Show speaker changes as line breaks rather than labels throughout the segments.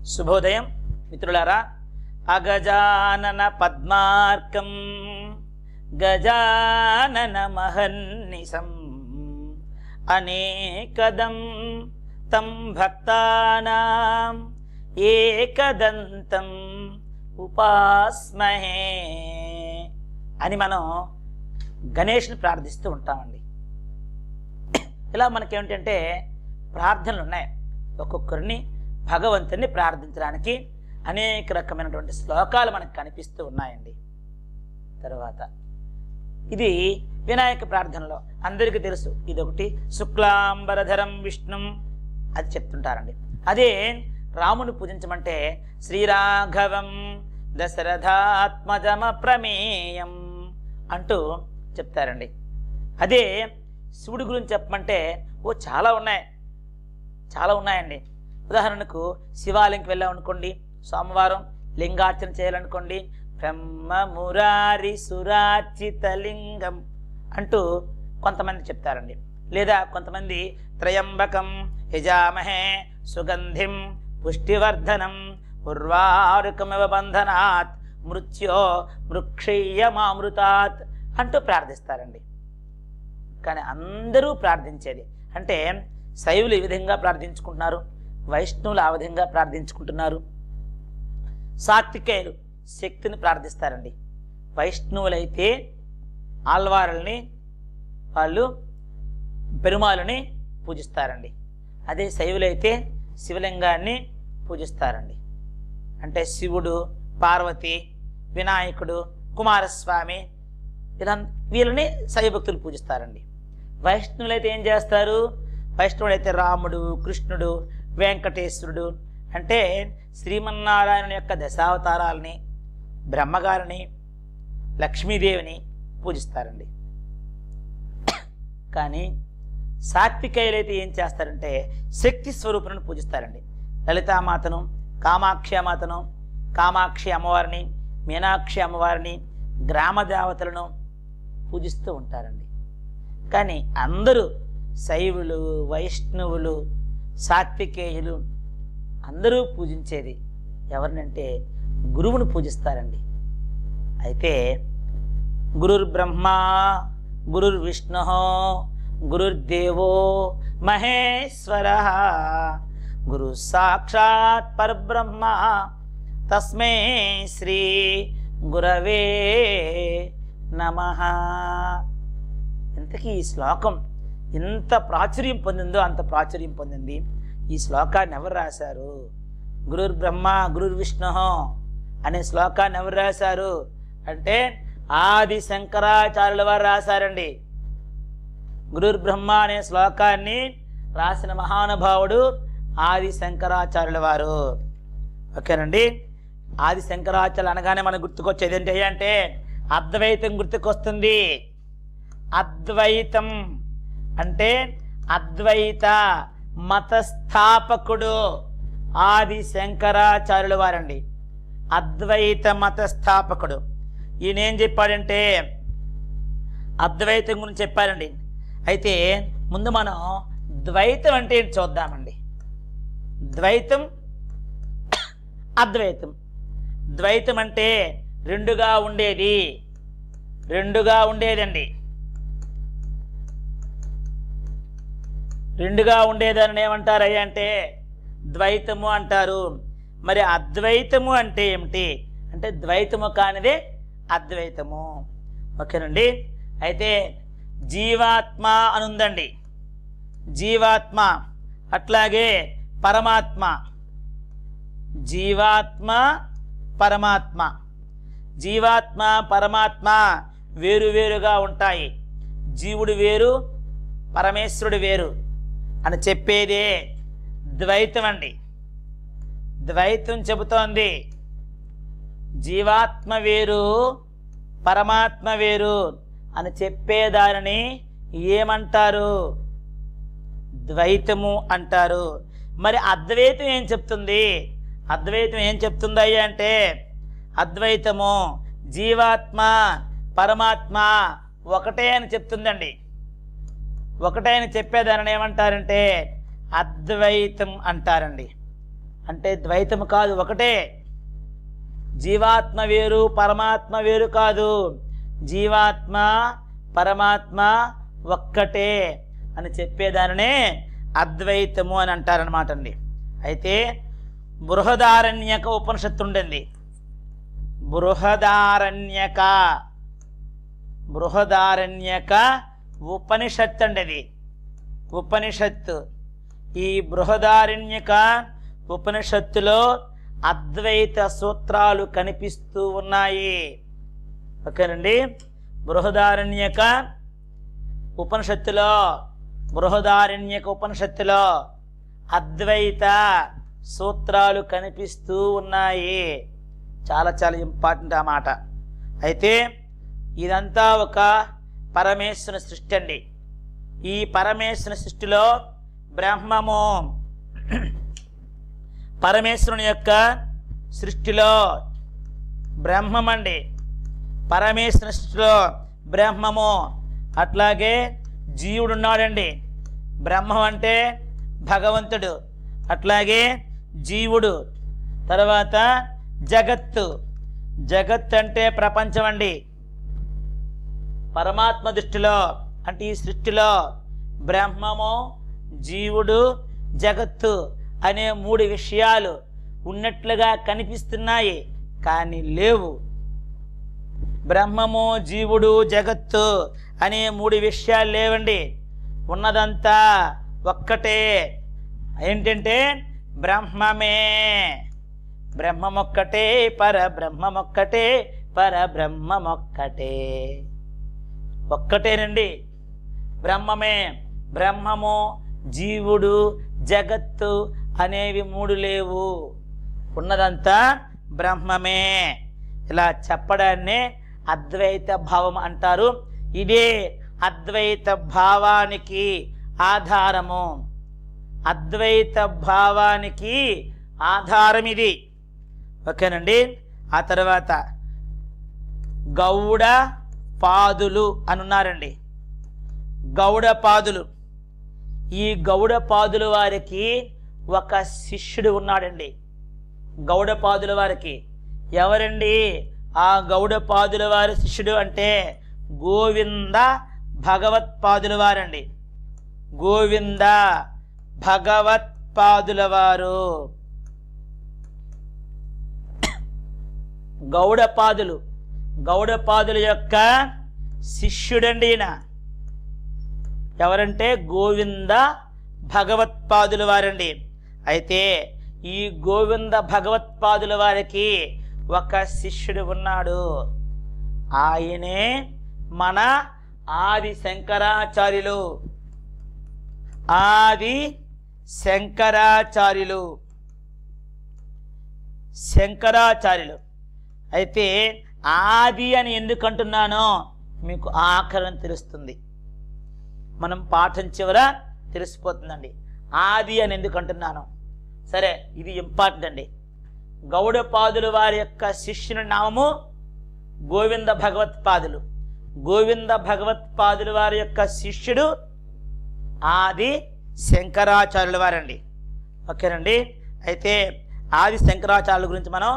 శుభోదయం మిత్రులారా. అగజానన పద్మార్కం గజానన మహర్నిశం అనేకదం తం భక్తానాం ఏకదంతం ఉపాస్మహే అని మనం గణేష్ని ప్రార్థిస్తూ ఉంటామండి. ఇలా మనకేమిటంటే ప్రార్థనలు ఉన్నాయి. ఒక్కొక్కరిని భగవంతుని ప్రార్థించడానికి అనేక రకమైనటువంటి శ్లోకాలు మనకు కనిపిస్తూ ఉన్నాయండి. తర్వాత ఇది వినాయక ప్రార్థనలో అందరికీ తెలుసు, ఇదొకటి శుక్లాంబరధరం విష్ణుం అది చెప్తుంటారండి. అదే రాముని పూజించమంటే శ్రీరాఘవం దశరథాత్మజమ ప్రమేయం అంటూ చెప్తారండి. అదే శివుడి గురించి చెప్పమంటే చాలా ఉన్నాయండి. ఉదాహరణకు శివాలయంకి వెళ్ళామనుకోండి, సోమవారం లింగార్చన చేయాలనుకోండి, బ్రహ్మ మురారి సురార్చిత లింగం అంటూ కొంతమంది చెప్తారండి. లేదా కొంతమంది త్రయంబకం యజామహే సుగంధిం పుష్టివర్ధనం ఉర్వారుకమివ బంధనాత్ మృత్యో మృక్షీయమామృతాత్ అంటూ ప్రార్థిస్తారండి. కానీ అందరూ ప్రార్థించేది అంటే శైవులు ఈ విధంగా ప్రార్థించుకుంటున్నారు, వైష్ణవులు ఆ విధంగా ప్రార్థించుకుంటున్నారు, సాత్వికేయులు శక్తిని ప్రార్థిస్తారండి. వైష్ణవులైతే ఆళ్వారుల్ని వాళ్ళు పెరుమాళుని పూజిస్తారండి. అదే శైవులైతే శివలింగాన్ని పూజిస్తారండి. అంటే శివుడు, పార్వతి, వినాయకుడు, కుమారస్వామి ఇలా వీళ్ళని శైవభక్తులు పూజిస్తారండి. వైష్ణవులైతే ఏం చేస్తారు? వైష్ణవుడైతే రాముడు, కృష్ణుడు, వెంకటేశ్వరుడు అంటే శ్రీమన్నారాయణ యొక్క దశావతారాలని, బ్రహ్మగారిని, లక్ష్మీదేవిని పూజిస్తారండి. కానీ సాత్వికేయులైతే ఏం చేస్తారంటే శక్తి స్వరూపులను పూజిస్తారండి. లలితామాతను, కామాక్షి అమ్మవారిని, మీనాక్షి అమ్మవారిని, గ్రామ దేవతలను పూజిస్తూ ఉంటారండి. కానీ అందరూ శైవులు, వైష్ణవులు, సాత్వికేయులు అందరూ పూజించేది ఎవరినంటే గురువును పూజిస్తారండి. అయితే గురుర్బ్రహ్మ గురుర్విష్ణు గురుర్దేవో మహేశ్వర గురు సాక్షాత్ పరబ్రహ్మ తస్మై శ్రీ గురవే నమః. ఇంతకీ ఈ శ్లోకం ఎంత ప్రాచుర్యం పొందిందో అంత ప్రాచుర్యం పొందింది. ఈ శ్లోకాన్ని ఎవరు రాశారు? గురుర్బ్రహ్మ గురుర్విష్ణు అనే శ్లోకాన్ని ఎవరు రాశారు అంటే ఆది శంకరాచార్యుల వారు రాశారండి. గురుర్బ్రహ్మ అనే శ్లోకాన్ని రాసిన మహానుభావుడు ఆది శంకరాచార్యుల వారు. ఓకేనండి. ఆది శంకరాచార్యులు అనగానే మనకు గుర్తుకొచ్చేది ఏంటి అంటే అద్వైతం గుర్తుకొస్తుంది. అద్వైతం అంటే అద్వైత మతస్థాపకుడు ఆది శంకరాచార్యుల వారండి. అద్వైత మతస్థాపకుడు. ఈయన ఏం చెప్పాడంటే అద్వైతం గురించి చెప్పారండి. అయితే ముందు మనం ద్వైతం అంటే ఏంటి చూద్దామండి. ద్వైతం, అద్వైతం. ద్వైతం అంటే రెండుగా ఉండేదండి. రెండుగా ఉండేదాన్ని ఏమంటారయ్యా అంటే ద్వైతము అంటారు. మరి అద్వైతము అంటే ఏమిటి అంటే ద్వైతము కానిదే అద్వైతము. ఓకేనండి. అయితే జీవాత్మ అని ఉందండి. జీవాత్మ అట్లాగే పరమాత్మ. జీవాత్మ పరమాత్మ. జీవాత్మ పరమాత్మ వేరువేరుగా ఉంటాయి. జీవుడు వేరు, పరమేశ్వరుడు వేరు అని చెప్పేదే ద్వైతం అండి. ద్వైతం చెబుతోంది జీవాత్మ వేరు, పరమాత్మ వేరు అని చెప్పేదానిని ఏమంటారు? ద్వైతము అంటారు. మరి అద్వైతం ఏం చెప్తుంది? అద్వైతం ఏం చెప్తుందయ్యా అంటే అద్వైతము జీవాత్మ పరమాత్మ ఒకటే అని చెప్తుందండి. ఒకటే అని చెప్పేదానిని ఏమంటారంటే అద్వైతం అంటారండి. అంటే ద్వైతము కాదు, ఒకటే. జీవాత్మ వేరు, పరమాత్మ వేరు కాదు. జీవాత్మ పరమాత్మ ఒక్కటే అని చెప్పేదానినే అద్వైతము అని అంటారనమాట అండి. అయితే బృహదారణ్యక ఉపనిషత్తు ఉండింది. బృహదారణ్యక ఉపనిషత్తు అండి. అది ఉపనిషత్తు. ఈ బృహదారణ్యక ఉపనిషత్తులో అద్వైత సూత్రాలు కనిపిస్తూ ఉన్నాయి. ఓకేనండి. బృహదారణ్యక ఉపనిషత్తులో అద్వైత సూత్రాలు కనిపిస్తూ ఉన్నాయి. చాలా చాలా ఇంపార్టెంట్ ఆ మాట. అయితే ఇదంతా ఒక పరమేశ్వరుని సృష్టి అండి. ఈ పరమేశ్వరుని సృష్టిలో బ్రహ్మము, పరమేశ్వరుని యొక్క సృష్టిలో బ్రహ్మం అండి. పరమేశ్వరుని సృష్టిలో బ్రహ్మము. అట్లాగే జీవుడు ఉన్నాడండి. బ్రహ్మం అంటే భగవంతుడు, అట్లాగే జీవుడు. తర్వాత జగత్తు. జగత్ అంటే ప్రపంచం అండి. పరమాత్మ దృష్టిలో అంటే ఈ సృష్టిలో బ్రహ్మము, జీవుడు, జగత్తు అనే 3 విషయాలు ఉన్నట్లుగా కనిపిస్తున్నాయి, కానీ లేవు. బ్రహ్మము, జీవుడు, జగత్తు అనే 3 విషయాలు లేవండి. ఉన్నదంతా ఒక్కటే. ఏంటంటే బ్రహ్మమే. బ్రహ్మమొక్కటే, పరబ్రహ్మమొక్కటే, పరబ్రహ్మమొక్కటే. ఒక్కటేనండి, బ్రహ్మమే. బ్రహ్మము, జీవుడు, జగత్తు అనేవి 3 లేవు. ఉన్నదంతా బ్రహ్మమే. ఇలా చెప్పడాన్నే అద్వైత భావం అంటారు. ఇదే అద్వైత భావానికి ఆధారము. అద్వైత భావానికి ఆధారం ఇది. ఓకేనండి. ఆ తర్వాత గౌడ పాదులు అని ఉన్నారండి. గౌడ పాదులు. ఈ గౌడ పాదుల వారికి ఒక శిష్యుడు ఉన్నాడండి. గౌడ పాదుల వారికి ఎవరండి? ఆ గౌడ పాదుల వారి శిష్యుడు అంటే గోవింద భగవత్పాదుల వారండి. గోవింద భగవత్పాదుల వారు. గౌడపాదులు, గౌడపాదుల యొక్క శిష్యుడండి ఈయన. ఎవరంటే గోవింద భగవత్పాదుల వారండి. అయితే ఈ గోవింద భగవత్పాదుల వారికి ఒక శిష్యుడు ఉన్నాడు. ఆయనే మన ఆది శంకరాచార్యులు. ఆది శంకరాచార్యులు. శంకరాచార్యులు. అయితే ఆది అని ఎందుకు అంటున్నానో మీకు ఆఖరణ తెలుస్తుంది. మనం పాఠం చివర తెలిసిపోతుందండి ఆది అని ఎందుకు అంటున్నాను. సరే, ఇది ఇంపార్టెంట్ అండి. గౌడపాదుల వారి యొక్క శిష్యుని నామము గోవింద భగవత్పాదులు. గోవింద భగవత్పాదుల వారి యొక్క శిష్యుడు ఆది శంకరాచార్యుల వారండి. ఓకేనండి. అయితే ఆది శంకరాచార్యుల గురించి మనం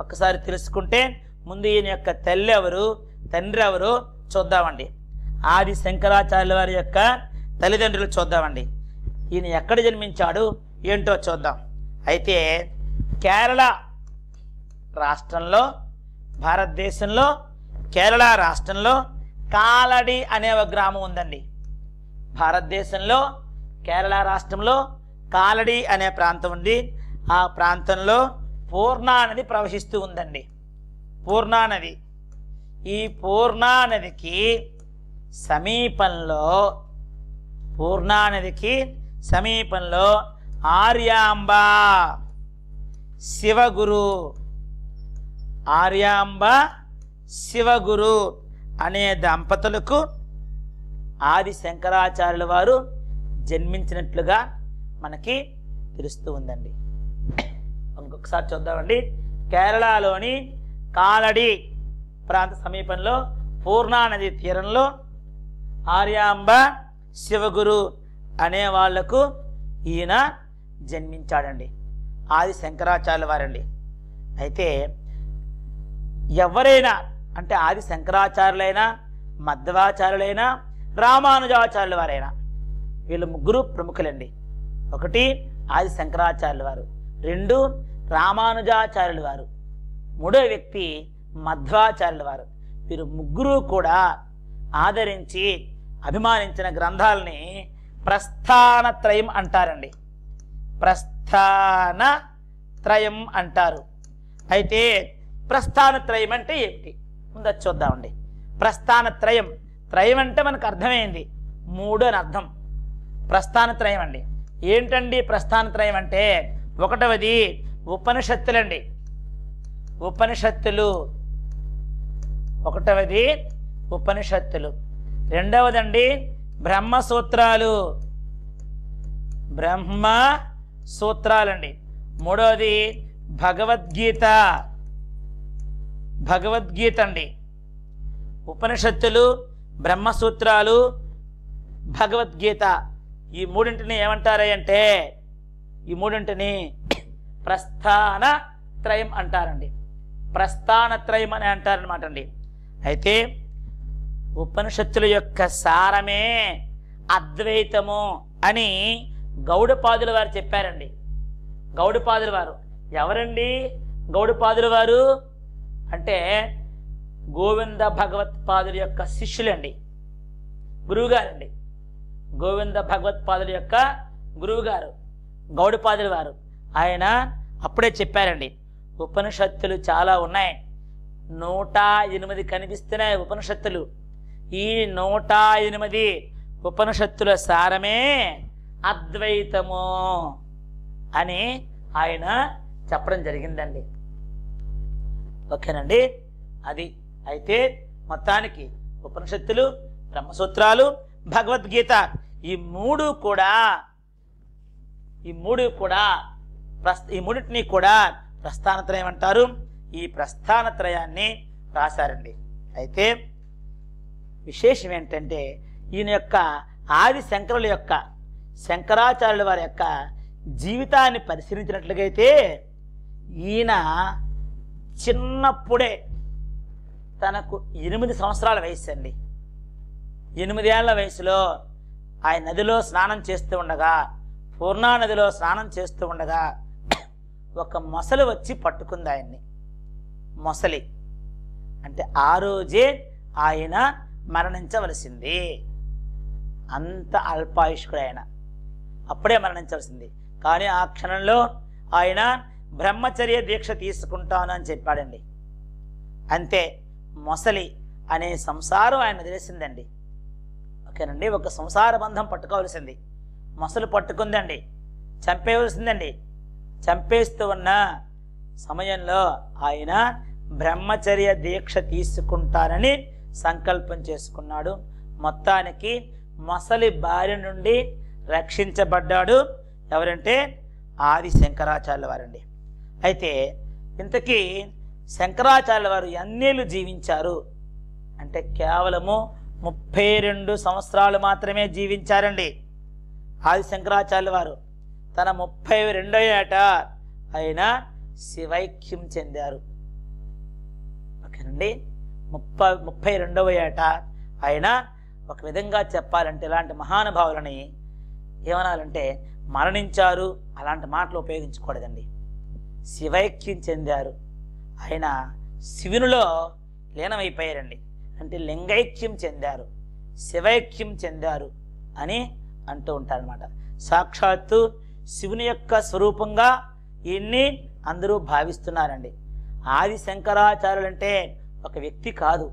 ఒక్కసారి తెలుసుకుంటే ముందు ఈయన యొక్క తల్లి ఎవరు, తండ్రి ఎవరు చూద్దామండి. ఆది శంకరాచార్యుల వారి యొక్క తల్లిదండ్రులు చూద్దామండి. ఈయన ఎక్కడ జన్మించాడు ఏంటో చూద్దాం. అయితే కేరళ రాష్ట్రంలో, భారతదేశంలో కేరళ రాష్ట్రంలో కాలడి అనే ఒక గ్రామం ఉందండి. భారతదేశంలో కేరళ రాష్ట్రంలో కాలడి అనే ప్రాంతం ఉంది. ఆ ప్రాంతంలో పూర్ణా నది ప్రవహిస్తూ ఉందండి. పూర్ణా నది. ఈ పూర్ణా నదికి సమీపంలో, పూర్ణా నదికి సమీపంలో ఆర్యాంబ శివగురు, ఆర్యాంబ శివగురు అనే దంపతులకు ఆది శంకరాచార్యుల వారు జన్మించినట్లుగా మనకి తెలుస్తూ ఉందండి. ఇంకొకసారి చూద్దామండి. కేరళలోని కాలడి ప్రాంత సమీపంలో పూర్ణా నది తీరంలో ఆర్యాంబ శివగురు అనే వాళ్లకు ఈయన జన్మించాడండి. ఆది శంకరాచార్యుల వారండి. అయితే ఎవరైనా అంటే ఆది శంకరాచార్యులైనా, మధ్వాచార్యులైనా, రామానుజాచార్యుల వారైనా వీళ్ళు ముగ్గురు ప్రముఖులండి. ఒకటి ఆది శంకరాచార్యుల వారు, రెండు రామానుజాచార్యుల వారు, మూడో వ్యక్తి మధ్వాచార్యుల వారు. వీరు ముగ్గురు కూడా ఆదరించి అభిమానించిన గ్రంథాలని ప్రస్థానత్రయం అంటారండి. ప్రస్థానత్రయం అంటారు. అయితే ప్రస్థానత్రయం అంటే ఏమిటి ముందు చూద్దామండి. ప్రస్థానత్రయం, త్రయం అంటే మనకు అర్థమైంది, మూడు అని అర్థం. ప్రస్థానత్రయం అండి ఏంటండి? ప్రస్థానత్రయం అంటే ఒకటవది ఉపనిషత్తులండి, ఉపనిషత్తులు. ఒకటవది ఉపనిషత్తులు. రెండవదండి బ్రహ్మసూత్రాలు, బ్రహ్మ సూత్రాలండి. మూడవది భగవద్గీత, భగవద్గీత అండి. ఉపనిషత్తులు, బ్రహ్మసూత్రాలు, భగవద్గీత, ఈ మూడింటిని ఏమంటారు అంటే ఈ మూడింటిని ప్రస్థానత్రయం అంటారండి. ప్రస్థానత్రయం అని అంటారనమాట అండి. అయితే ఉపనిషత్తుల యొక్క సారమే అద్వైతము అని గౌడపాదుల వారు చెప్పారండి. గౌడపాదుల వారు ఎవరండి? గౌడపాదుల వారు అంటే గోవింద భగవత్పాదుల యొక్క శిష్యులండి, గురువుగారండి. గోవింద భగవత్పాదుల యొక్క గురువుగారు గౌడపాదుల వారు. ఆయన అప్పుడే చెప్పారండి, ఉపనిషత్తులు చాలా ఉన్నాయి, 108 కనిపిస్తున్నాయి ఉపనిషత్తులు. ఈ 108 ఉపనిషత్తుల సారమే అద్వైతము అని ఆయన చెప్పడం జరిగిందండి. ఓకేనండి, అది. అయితే మొత్తానికి ఉపనిషత్తులు, బ్రహ్మసూత్రాలు, భగవద్గీత ఈ మూడు కూడా ఈ మూడింటిని కూడా ప్రస్థానత్రయం అంటారు. ఈ ప్రస్థానత్రయాన్ని రాశారండి. అయితే విశేషం ఏంటంటే ఈయన యొక్క ఆది శంకరుల యొక్క శంకరాచార్యుల వారి యొక్క జీవితాన్ని పరిశీలించినట్లయితే ఈయన చిన్నప్పుడే తనకు 8 సంవత్సరాల వయసు అండి. 8 ఏళ్ల వయసులో ఆయన నదిలో స్నానం చేస్తూ ఉండగా, పూర్ణా నదిలో స్నానం చేస్తూ ఉండగా ఒక మొసలి వచ్చి పట్టుకుంది ఆయన్ని. మొసలి అంటే ఆ రోజే ఆయన మరణించవలసింది. అంత అల్పాయుష్కుడు ఆయన, అప్పుడే మరణించవలసింది. కానీ ఆ క్షణంలో ఆయన బ్రహ్మచర్య దీక్ష తీసుకుంటాను అని చెప్పాడండి. అంతే, మొసలి అనే సంసారం ఆయన తెలిసిందండి. ఓకేనండి, ఒక సంసార బంధం పట్టుకోవలసింది. మొసలు పట్టుకుందండి, చంపేయవలసిందండి. చంపేస్తూ ఉన్న సమయంలో ఆయన బ్రహ్మచర్య దీక్ష తీసుకుంటానని సంకల్పం చేసుకున్నాడు. మొత్తానికి మొసలి బారి నుండి రక్షించబడ్డాడు. ఎవరంటే ఆది శంకరాచార్యుల వారండి. అయితే ఇంతకీ శంకరాచార్యుల వారు ఎన్నేళ్ళు జీవించారు అంటే కేవలము 32 సంవత్సరాలు మాత్రమే జీవించారండి. ఆది శంకరాచార్యుల వారు తన 32వ ఏట ఆయన శివైక్యం చెందారు. ఓకేనండి, 32వ ఏట ఆయన ఒక విధంగా చెప్పాలంటే ఇలాంటి మహానుభావులని ఏమనాలంటే మరణించారు అలాంటి మాటలు ఉపయోగించకూడదండి. శివైక్యం చెందారు, ఆయన శివునిలో లీనమైపోయారండి. అంటే లింగైక్యం చెందారు, శివైక్యం చెందారు అని అంటూ ఉంటారనమాట. సాక్షాత్తు శివుని యొక్క స్వరూపంగా ఈయన్ని అందరూ భావిస్తున్నారండి. ఆది శంకరాచార్యులు అంటే ఒక వ్యక్తి కాదు,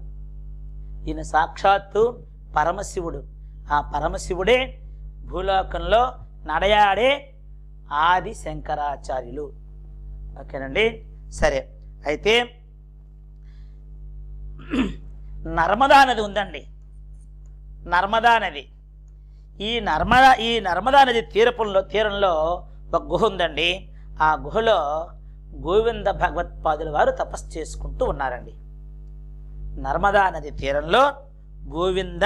ఈయన సాక్షాత్తు పరమశివుడు. ఆ పరమశివుడే భూలోకంలో నడయాడే ఆది శంకరాచార్యులు. ఓకేనండి, సరే. అయితే నర్మదా నది ఉందండి, నర్మదా నది. ఈ నర్మదా నది తీరంలో ఒక గుహ ఉందండి. ఆ గుహలో గోవింద భగవత్పాదుల వారు తపస్సు చేసుకుంటూ ఉన్నారండి. నర్మదా నది తీరంలో గోవింద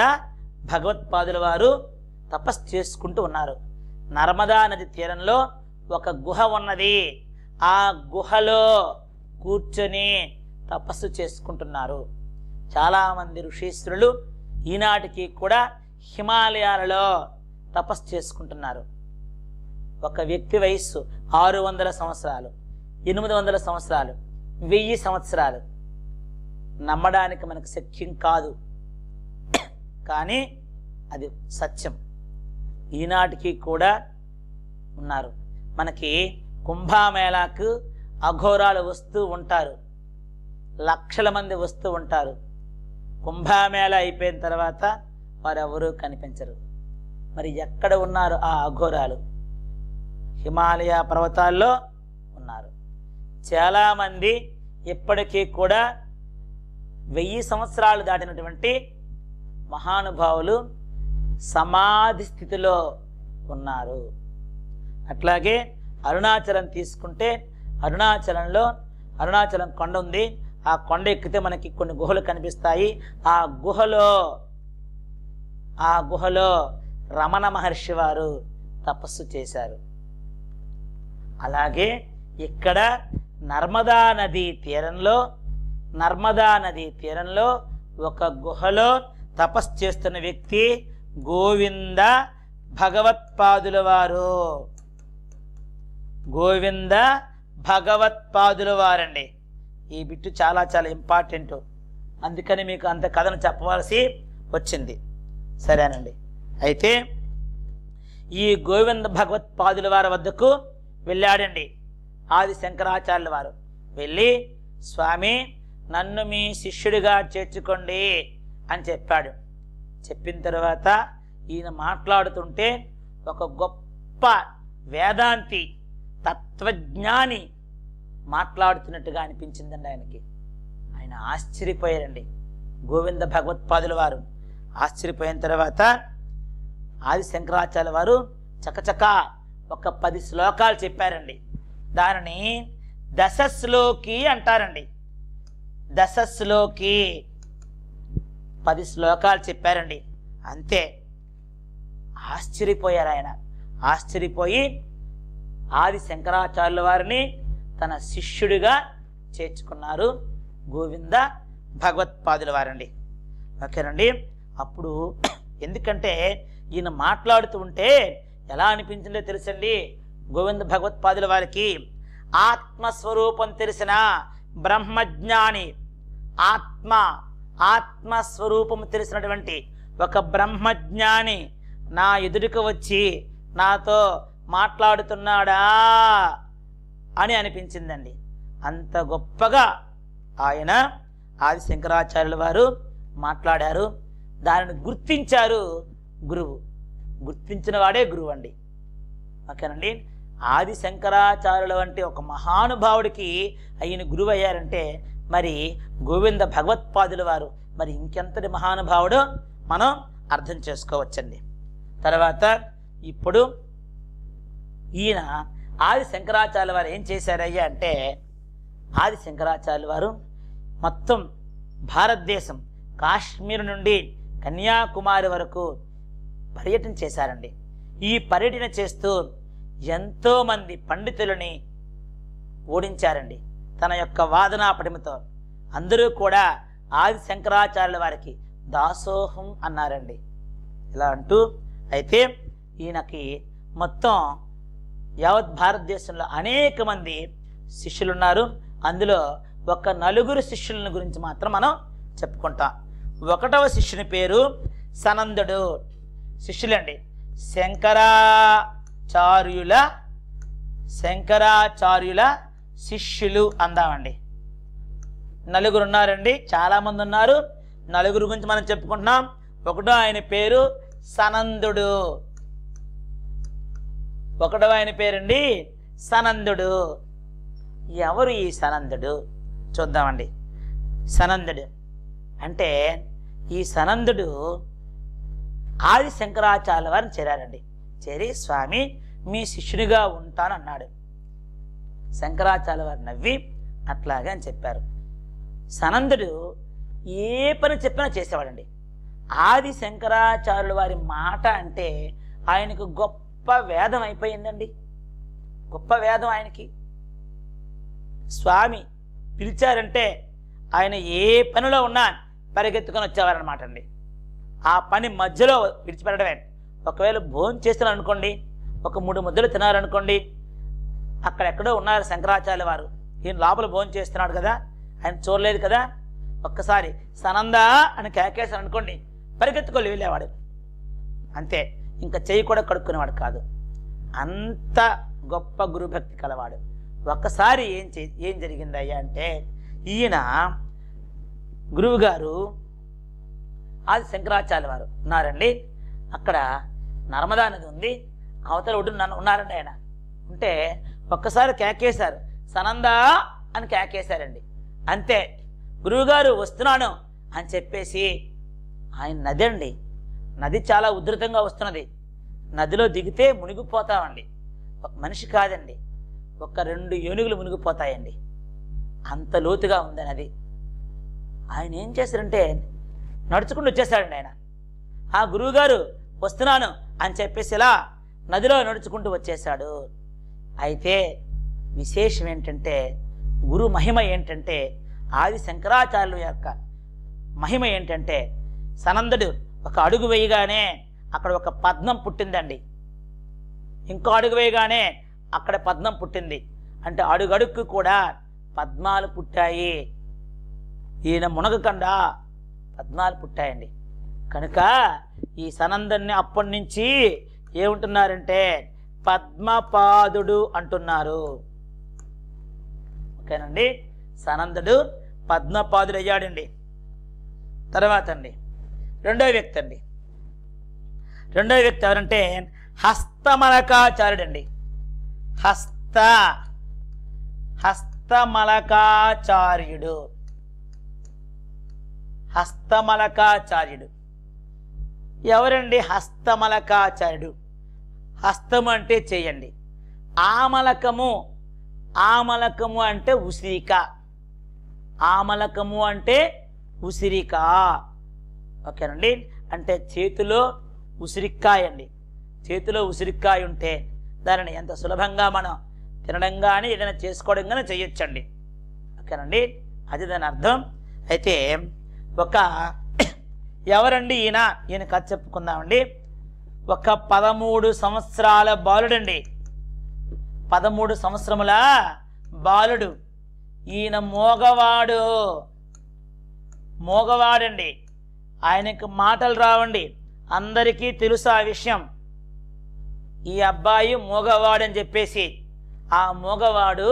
భగవత్పాదుల వారు తపస్సు చేసుకుంటూ ఉన్నారు. నర్మదా నది తీరంలో ఒక గుహ ఉన్నది. ఆ గుహలో కూర్చొని తపస్సు చేసుకుంటున్నారు. చాలామంది ఋషీశ్వరులు ఈనాటికి కూడా హిమాలయాలలో తపస్సు చేసుకుంటున్నారు. ఒక వ్యక్తి వయస్సు 600 సంవత్సరాలు, 800 సంవత్సరాలు, 1000 సంవత్సరాలు నమ్మడానికి మనకు శక్యం కాదు, కానీ అది సత్యం. ఈనాటికి కూడా ఉన్నారు. మనకి కుంభమేళాకు అఘోరాలు వస్తూ ఉంటారు, లక్షల మంది వస్తూ ఉంటారు. కుంభమేళా అయిపోయిన తర్వాత వారెవరూ కనిపించరు. మరి ఎక్కడ ఉన్నారు ఆ అఘోరాలు? హిమాలయ పర్వతాల్లో ఉన్నారు. చాలామంది ఇప్పటికీ కూడా 1000 సంవత్సరాలు దాటినటువంటి మహానుభావులు సమాధి స్థితిలో ఉన్నారు. అట్లాగే అరుణాచలం తీసుకుంటే అరుణాచలం కొండ ఉంది. ఆ కొండ ఎక్కితే మనకి కొన్ని గుహలు కనిపిస్తాయి. ఆ గుహలో రమణ మహర్షి వారు తపస్సు చేశారు. అలాగే ఇక్కడ నర్మదా నదీ తీరంలో ఒక గుహలో తపస్సు చేస్తున్న వ్యక్తి గోవింద భగవత్పాదుల వారు. గోవింద భగవత్పాదుల వారండి. ఈ బిట్టు చాలా చాలా ఇంపార్టెంట్, అందుకని మీకు అంత కథను చెప్పవలసి వచ్చింది. సరేనండి. అయితే ఈ గోవింద భగవత్పాదుల వారి వద్దకు వెళ్ళాడండి ఆది శంకరాచార్యుల వారు. వెళ్ళి, స్వామి నన్ను మీ శిష్యుడిగా చేర్చుకోండి అని చెప్పాడు. చెప్పిన తర్వాత ఈయన మాట్లాడుతుంటే ఒక గొప్ప వేదాంతి తత్వజ్ఞాని మాట్లాడుతున్నట్టుగా అనిపించిందండి ఆయనకి. ఆయన ఆశ్చర్యపోయారండి గోవింద భగవత్పాదుల వారు. ఆశ్చర్యపోయిన తర్వాత ఆది శంకరాచార్యుల వారు చకచక ఒక 10 శ్లోకాలు చెప్పారండి. దానిని దశశ్లోకి అంటారండి. దశశ్లోకి 10 శ్లోకాలు చెప్పారండి. అంతే. ఆశ్చర్యపోయారు ఆయన. ఆశ్చర్యపోయి ఆది శంకరాచార్యుల వారిని తన శిష్యుడిగా చేర్చుకున్నారు గోవింద భగవత్పాదుల వారండి. ఓకేనండి. అప్పుడు ఎందుకంటే ఈయన మాట్లాడుతూ ఉంటే ఎలా అనిపించిందో తెలుసండి గోవింద భగవత్పాదుల వారికి. ఆత్మస్వరూపం తెలిసిన బ్రహ్మజ్ఞాని, ఆత్మస్వరూపం తెలిసినటువంటి ఒక బ్రహ్మజ్ఞాని నా ఎదురుకు వచ్చి నాతో మాట్లాడుతున్నాడా అని అనిపించిందండి. అంత గొప్పగా ఆయన ఆది శంకరాచార్యుల వారు మాట్లాడారు. దానిని గుర్తించారు గురువు. గుర్తించిన వాడే గురువు అండి. ఓకేనండి. ఆది శంకరాచార్యుల వంటి ఒక మహానుభావుడికి ఆయన గురువు అయ్యారంటే మరి గోవింద భగవత్పాదుల వారు మరి ఇంకెంతటి మహానుభావుడో మనం అర్థం చేసుకోవచ్చండి. తర్వాత ఇప్పుడు ఈయన ఆది శంకరాచార్యుల వారు ఏం చేశారయ్యా అంటే, ఆది శంకరాచార్యుల వారు మొత్తం భారతదేశం కాశ్మీర్ నుండి కన్యాకుమారి వరకు పర్యటన చేశారండి. ఈ పర్యటన చేస్తూ ఎంతోమంది పండితులని ఓడించారండి తన యొక్క వాదనా పటిమతో. అందరూ కూడా ఆది శంకరాచార్యుల వారికి దాసోహం అన్నారండి. ఇలా అంటూ అయితే ఈయనకి మొత్తం యావత్ భారతదేశంలో అనేక మంది శిష్యులు ఉన్నారు. అందులో ఒక 4 శిష్యుల గురించి మాత్రం మనం చెప్పుకుంటాం. 1వ శిష్యుని పేరు సనందుడు. శిష్యులండి శంకరాచార్యుల శిష్యులు అందామండి. 4 ఉన్నారండి. చాలామంది ఉన్నారు. 4 గురించి మనం చెప్పుకుంటున్నాం. 1వ ఆయన పేరు సనందుడు. 1వ ఆయన పేరండి సనందుడు. ఎవరు ఈ సనందుడు చూద్దామండి. సనందుడు అంటే ఈ సనందుడు ఆది శంకరాచార్యుల వారిని చేరారండి. చేరి స్వామి మీ శిష్యునిగా ఉంటానన్నాడు. శంకరాచార్యుల వారు నవ్వి అట్లాగే అని చెప్పారు. సనందుడు ఏ పని చెప్పినా చేసేవాడండి. ఆది శంకరాచార్యుల వారి మాట అంటే ఆయనకు గొప్ప వేదం అయిపోయిందండి. గొప్ప వేదం ఆయనకి. స్వామి పిలిచారంటే ఆయన ఏ పనిలో ఉన్నా పరిగెత్తుకొని వచ్చేవారనమాట అండి. ఆ పని మధ్యలో విడిచిపెట్టడమే. ఒకవేళ భోజనం చేస్తున్నారు అనుకోండి, ఒక 3 ముద్దలు తినారనుకోండి, అక్కడెక్కడో ఉన్నారు శంకరాచార్య వారు, ఈయన లోపల భోజనం చేస్తున్నాడు కదా, ఆయన చూడలేదు కదా, ఒక్కసారి సనందా అని కేకేశారు అనుకోండి, పరిగెత్తుకొని వెళ్ళేవాడు. అంతే, ఇంకా చెయ్యి కూడా కడుక్కునేవాడు కాదు. అంత గొప్ప గురుభక్తి కలవాడు. ఒక్కసారి ఏం జరిగిందయ్యా అంటే, ఈయన గురువుగారు ఆది శంకరాచార్య వారు ఉన్నారండి. అక్కడ నర్మదా నది ఉంది, అవతల ఒడ్డున ఉన్నారండి. ఆయన ఉంటే ఒక్కసారి కేకేశారు, సనందా అని కేకేశారండి. అంతే, గురువుగారు వస్తున్నాను అని చెప్పేసి ఆయన నది అండి, నది చాలా ఉధృతంగా వస్తున్నది. నదిలో దిగితే మునిగిపోతామండి. ఒక మనిషి కాదండి, ఒక 2 ఏనుగులు మునిగిపోతాయండి, అంత లోతుగా ఉంది నది. ఆయన ఏం చేశారంటే నడుచుకుంటూ వచ్చేసాడండి. ఆయన ఆ గురువుగారు వస్తున్నాను అని చెప్పేసి ఇలా నదిలో నడుచుకుంటూ వచ్చేసాడు. అయితే విశేషం ఏంటంటే, గురు మహిమ ఏంటంటే, ఆది శంకరాచార్యుల యొక్క మహిమ ఏంటంటే, సనందుడు ఒక అడుగు వేయగానే అక్కడ ఒక పద్మం పుట్టిందండి, ఇంకో అడుగు వేయగానే అక్కడ పద్మం పుట్టింది. అంటే అడుగడుక్కు కూడా పద్మాలు పుట్టాయి. ఈయన మునగకుండా పద్మాలు పుట్టాయండి. కనుక ఈ సనందుని అప్పటి నుంచి ఏమంటున్నారంటే పద్మపాదుడు అంటున్నారు. ఓకేనండి, సనందుడు పద్మపాదుడు అయ్యాడండి. తర్వాత అండి రెండో వ్యక్తి ఎవరంటే హస్తమలకాచార్యుడు అండి. హస్తమలకాచార్యుడు ఎవరండి? హస్తమలకాచార్యుడు, హస్తము అంటే చేయండి, ఆమలకము అంటే ఉసిరిక, ఆమలకము అంటే ఉసిరిక. ఓకేనండి, అంటే చేతిలో ఉసిరికాయ అండి. చేతిలో ఉసిరికాయ ఉంటే దానిని ఎంత సులభంగా మనం తినడం కానీ ఏదైనా చేసుకోవడం కానీ చేయొచ్చండి. ఓకేనండి, అది దాని అర్థం. అయితే ఎవరండి ఈయన కథ చెప్పుకుందామండి. ఒక 13 సంవత్సరాల బాలుడండి, 13 సంవత్సరముల బాలుడు. ఈయన మోగవాడండి. ఆయనకు మాటలు రావండి, అందరికీ తెలుసు ఆ విషయం. ఈ అబ్బాయి మోగవాడని చెప్పేసి ఆ మోగవాడు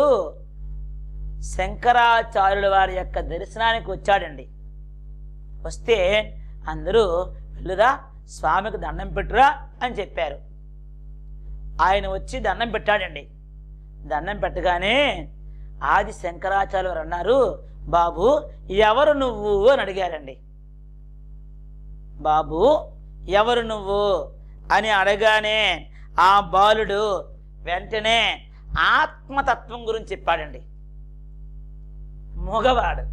శంకరాచార్యుల వారి యొక్క దర్శనానికి వచ్చాడండి. వస్తే అందరూ వెళ్ళురా, స్వామికి దండం పెట్టురా అని చెప్పారు. ఆయన వచ్చి దండం పెట్టాడండి. దండం పెట్టగానే ఆది శంకరాచార్యులు వారు అన్నారు, బాబు ఎవరు నువ్వు అని అడిగారండి. బాబు ఎవరు నువ్వు అని అడగానే ఆ బాలుడు వెంటనే ఆత్మతత్వం గురించి చెప్పాడండి. మోగవాడు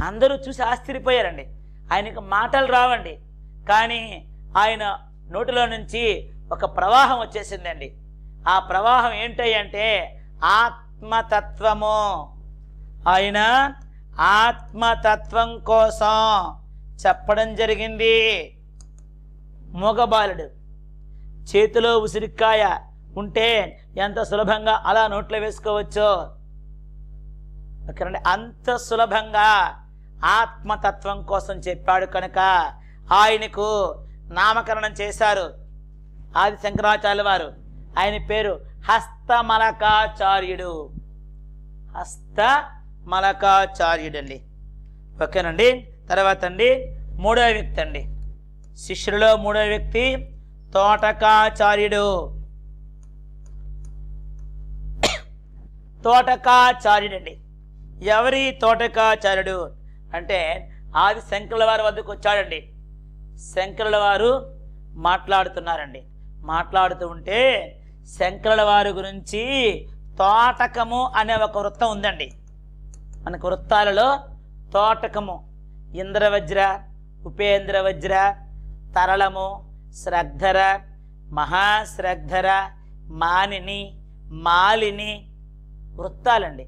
అందరూ చూసి ఆశ్చర్యపోయారండి. ఆయనకు మాటలు రావండి, కానీ ఆయన నోటిలో నుంచి ఒక ప్రవాహం వచ్చేసిందండి. ఆ ప్రవాహం ఏంటంటే ఆత్మతత్వము. ఆయన ఆత్మతత్వం కోసం చెప్పడం జరిగింది. మోగబాలుడు చేతిలో ఉసిరికాయ ఉంటే ఎంత సులభంగా అలా నోట్లో వేసుకోవచ్చో, ఓకేనండి, అంత సులభంగా ఆత్మతత్వం కోసం చెప్పాడు. కనుక ఆయనకు నామకరణం చేశారు ఆది శంకరాచార్యుల వారు. ఆయన పేరు హస్తమలకాచార్యుడు అండి. ఓకేనండి, తర్వాత అండి మూడవ వ్యక్తి అండి, శిష్యులలో మూడవ వ్యక్తి తోటకాచార్యుడు. అండి. ఎవరి తోటకాచార్యుడు అంటే ఆది శంకరుల వారి వద్దకు వచ్చాడండి. శంకరుల వారు మాట్లాడుతున్నారండి. మాట్లాడుతూ ఉంటే శంకరుల వారి గురించి తోటకము అనే ఒక వృత్తం ఉందండి. మనకు వృత్తాలలో తోటకము, ఇంద్రవజ్ర, ఉపేంద్రవజ్ర, తరళము, శ్రద్ధర, మహాశ్రద్ధర, మానిని, మాలిని, వృత్తాలండి.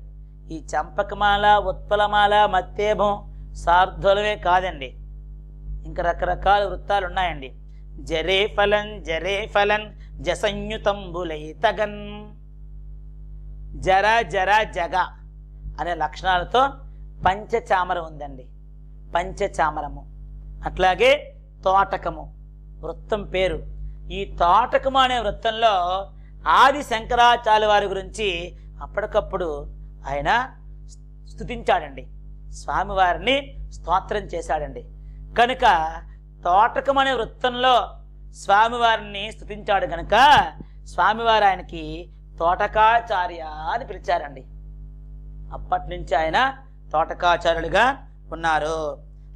ఈ చంపకమాల, ఉత్పలమాల, మత్తేభం, సార్ధులవే కాదండి, ఇంకా రకరకాల వృత్తాలు ఉన్నాయండి. జరే ఫలన్ జరే ఫలన్ జసంయుతంబులైతగన్, జర జర జగ అనే లక్షణాలతో పంచచామరం ఉందండి. పంచచామరము అట్లాగే తోటకము వృత్తం పేరు. ఈ తోటకము అనే వృత్తంలో ఆది శంకరాచార్య వారి గురించి అప్పటికప్పుడు ఆయన స్తుతించాడండి, స్వామివారిని స్తోత్రం చేశాడండి. కనుక తోటకం అనే వృత్తంలో స్వామివారిని స్తుతించాడు కనుక స్వామివారు ఆయనకి తోటకాచార్య అని పిలిచారండి. అప్పటి నుంచి ఆయన తోటకాచార్యులుగా ఉన్నారు.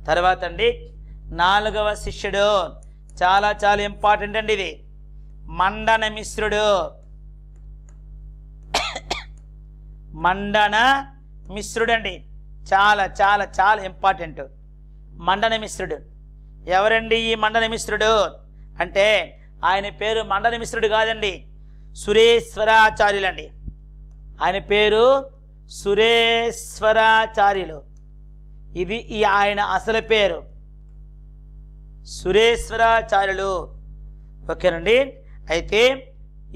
తర్వాత అండి 4వ శిష్యుడు, చాలా చాలా ఇంపార్టెంట్ అండి ఇది, మండన మిశ్రుడు. మండన మిశ్రుడు అండి, చాలా చాలా చాలా ఇంపార్టెంట్. మండన మిశ్రుడు ఎవరండి? ఈ మండన మిశ్రుడు అంటే ఆయన పేరు మండన మిశ్రుడు కాదండి, సురేశ్వరాచార్యులండి. ఆయన పేరు సురేశ్వరాచార్యులు. ఇది ఆయన అసలు పేరు సురేశ్వరాచార్యులు. ఓకేనండి. అయితే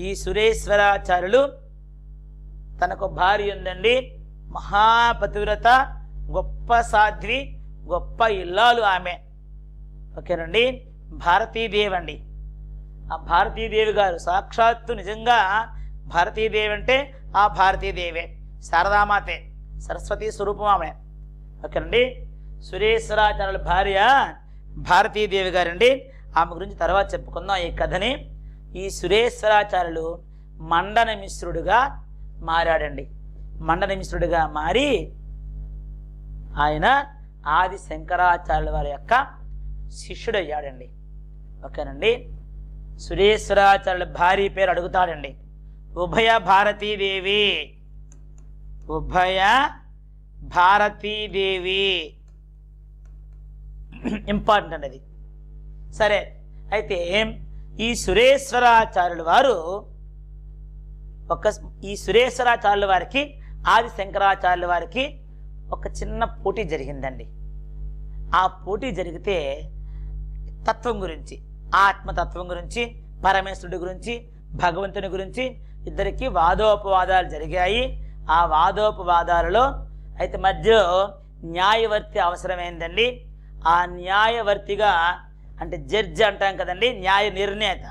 ఈ సురేశ్వరాచార్యులు తనకు భార్య ఉందండి, మహాపతివ్రత, గొప్ప సాధ్వి, గొప్ప ఇల్లాలు ఆమె. ఓకేనండి. భారతీదేవి అండి. ఆ భారతీదేవి గారు సాక్షాత్తు నిజంగా భారతీదేవి అంటే ఆ భారతీదేవే, శారదామాతే, సరస్వతి స్వరూపం ఆమె. ఓకేనండి. సురేశ్వరాచార్యుల భార్య భారతీదేవి గారండి. ఆమె గురించి తర్వాత చెప్పుకుందాం ఈ కథని. ఈ సురేశ్వరాచార్యులు మండన మిశ్రుడుగా మారాడండి. మండన మిశ్రుడిగా మారి ఆయన ఆది శంకరాచార్యుల వారి యొక్క శిష్యుడు అయ్యాడండి. ఓకేనండి. సురేశ్వరాచార్యుల భార్య పేరు అడుగుతాడండి, ఉభయ భారతీదేవి. ఉభయ భారతీదేవి ఇంపార్టెంట్ అండి అది. సరే, అయితే ఈ సురేశ్వరాచార్యుల వారు ఈ సురేశ్వరాచార్యుల వారికి ఆది శంకరాచార్యుల వారికి ఒక చిన్న పోటీ జరిగిందండి. ఆ పోటీ జరిగితే తత్వం గురించి, ఆత్మతత్వం గురించి, పరమేశ్వరుడి గురించి, భగవంతుని గురించి ఇద్దరికి వాదోపవాదాలు జరిగాయి. ఆ వాదోపవాదాలలో అయితే మధ్యలో న్యాయవర్తి అవసరమైందండి. ఆ న్యాయవర్తిగా అంటే జడ్జి అంటాం కదండి, న్యాయ నిర్ణేత.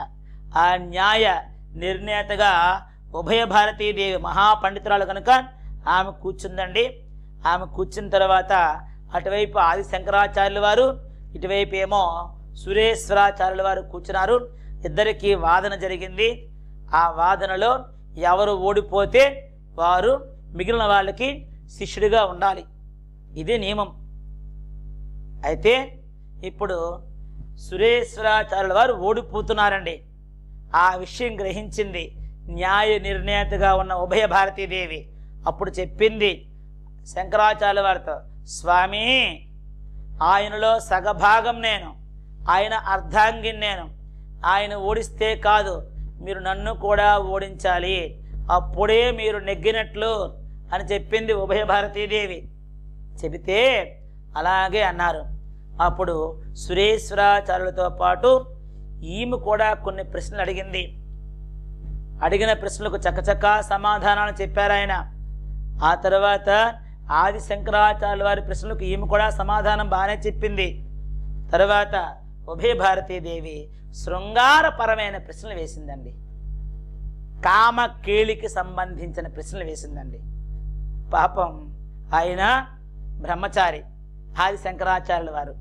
ఆ న్యాయ నిర్ణేతగా ఉభయ భారతీదేవి మహాపండితురాలు కనుక ఆమె కూర్చుందండి. ఆమె కూర్చున్న తర్వాత అటువైపు ఆది శంకరాచార్యుల వారు, ఇటువైపు ఏమో సురేశ్వరాచార్యుల వారు కూర్చున్నారు. ఇద్దరికి వాదన జరిగింది. ఆ వాదనలో ఎవరు ఓడిపోతే వారు మిగిలిన వాళ్ళకి శిష్యుడిగా ఉండాలి, ఇది నియమం. అయితే ఇప్పుడు సురేశ్వరాచార్యుల వారు ఓడిపోతున్నారండి. ఆ విషయం గ్రహించింది న్యాయ నిర్ణేతగా ఉన్న ఉభయ భారతీదేవి. అప్పుడు చెప్పింది శంకరాచార్యుల వారితో, స్వామి, ఆయనలో సగభాగం నేను, ఆయన అర్ధాంగిని నేను. ఆయన ఓడిస్తే కాదు, మీరు నన్ను కూడా ఓడించాలి, అప్పుడే మీరు నెగ్గినట్లు అని చెప్పింది ఉభయ భారతీదేవి. చెబితే అలాగే అన్నారు. అప్పుడు సురేశ్వరాచార్యులతో పాటు ఈమె కూడా కొన్ని ప్రశ్నలు అడిగింది. అడిగిన ప్రశ్నలకు చకచకా సమాధానాలు చెప్పారు ఆయన. ఆ తర్వాత ఆది శంకరాచార్యుల వారి ప్రశ్నలకు ఈమె కూడా సమాధానం బాగానే చెప్పింది. తర్వాత ఉభయ భారతీదేవి శృంగారపరమైన ప్రశ్నలు వేసిందండి, కామ కేళికి సంబంధించిన ప్రశ్నలు వేసిందండి. పాపం ఆయన బ్రహ్మచారి, ఆది శంకరాచార్యుల వారు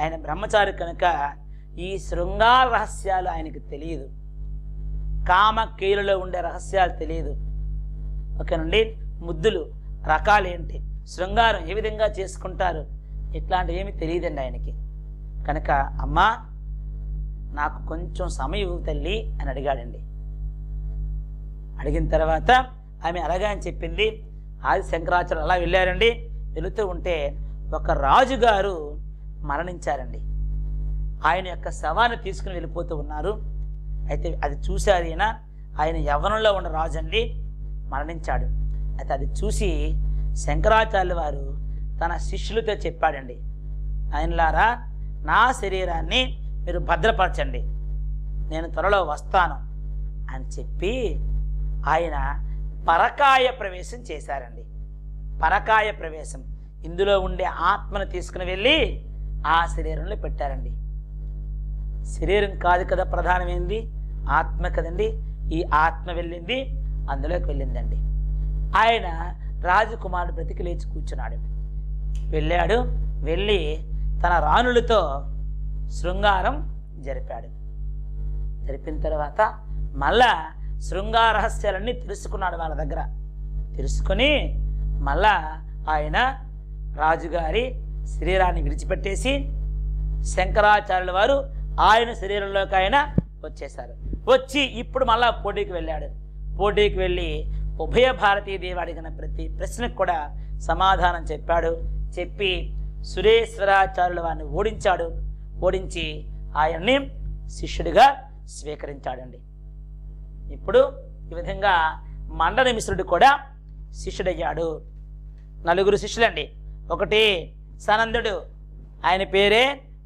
ఆయన బ్రహ్మచారి కనుక ఈ శృంగార రహస్యాలు ఆయనకు తెలియదు, కామ కేలులో ఉండే రహస్యాలు తెలియదు. ఓకేనండి. ముద్దులు రకాలు ఏంటి, శృంగారం ఏ విధంగా చేసుకుంటారు, ఇట్లాంటివి ఏమీ తెలియదండి ఆయనకి. కనుక అమ్మా, నాకు కొంచెం సమయం ఇవ్వు తల్లి అని అడిగాడండి. అడిగిన తర్వాత ఆమె అలాగే అని చెప్పింది. ఆది శంకరాచార్యులు అలా వెళ్ళారండి. వెళుతూ ఉంటే ఒక రాజుగారు మరణించారండి. ఆయన యొక్క శవాన్ని తీసుకుని వెళ్ళిపోతూ ఉన్నారు. అయితే అది చూశారు ఈయన. ఆయన యవ్వనంలో ఉన్న రాజు అండి, మరణించాడు. అయితే అది చూసి శంకరాచార్యుల వారు తన శిష్యులతో చెప్పాడండి, ఆయనలారా నా శరీరాన్ని మీరు భద్రపరచండి, నేను త్వరలో వస్తాను అని చెప్పి ఆయన పరకాయ ప్రవేశం చేశారండి. పరకాయ ప్రవేశం, ఇందులో ఉండే ఆత్మను తీసుకుని వెళ్ళి ఆ శరీరంలో పెట్టారండి. శరీరం కాదు కదా ప్రధానమైంది, ఆత్మ కదండి. ఈ ఆత్మ వెళ్ళింది, అందులోకి వెళ్ళిందండి. ఆయన రాజకుమారుడు బ్రతికి లేచి కూర్చున్నాడు. వెళ్ళాడు, వెళ్ళి తన రాణులతో శృంగారం జరిపాడు. జరిపిన తర్వాత మళ్ళా శృంగార రహస్యాలన్నీ తెలుసుకున్నాడు వాళ్ళ దగ్గర. తెలుసుకొని మళ్ళా ఆయన రాజుగారి శరీరాన్ని విడిచిపెట్టేసి శంకరాచార్యుల వారు ఆయన శరీరంలోకి ఆయన వచ్చేశారు. వచ్చి ఇప్పుడు మళ్ళా పోటీకి వెళ్ళాడు. పోటీకి వెళ్ళి ఉభయ భారతీయ దేవి అడిగిన ప్రతి ప్రశ్నకు కూడా సమాధానం చెప్పాడు. చెప్పి సురేశ్వరాచార్యుల వారిని ఓడించాడు. ఓడించి ఆయన్ని శిష్యుడిగా స్వీకరించాడండి. ఇప్పుడు ఈ విధంగా మండన మిశ్రుడు కూడా శిష్యుడయ్యాడు. 4 శిష్యులండి. 1 సనందుడు, ఆయన పేరే